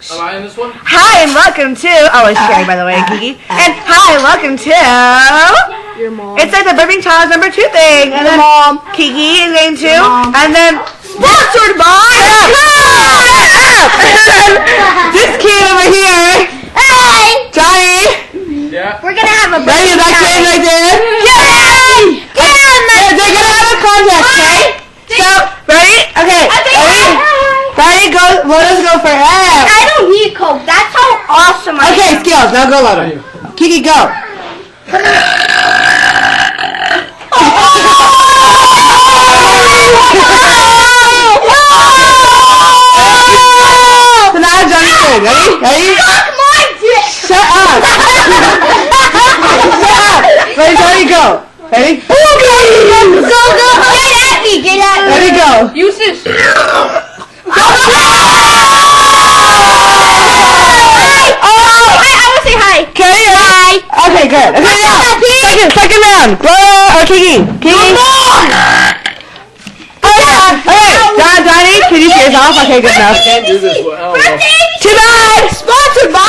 Am I in this one? Hi and welcome to. Oh, it's Sherry, by the way, Kiki. And hi and welcome to. Your mom. It's like the Burping Challenge #2 thing. And then Mom. Kiki is game 2. And then sponsored by. This kid over here. Hey! Johnny. Yeah. We're gonna have a Ready? That kid right there. Yay! They're gonna have a contest, okay? So, ready? Okay. Ready? Go. Let us go for it. I don't need Coke. That's how awesome I Okay, am. skills. Now go, Lotta. Kiki, go. So now Johnny's turn. Ready? Ready? Suck my dick! Shut up. Shut up. Ready, Johnny, go. Ready? Go, go. Get at me! Get at me! Ready, go. Use this. Okay, hi. Okay, good. Okay, now. Second round. Blow or Kiki? Kiki? Okay, Johnny, can you see yourself? Okay, good enough. I can't do this one. I don't know. Too bad. Sponsored by.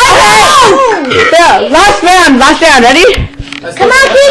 Yeah, last round. Ready? Come on, Kiki!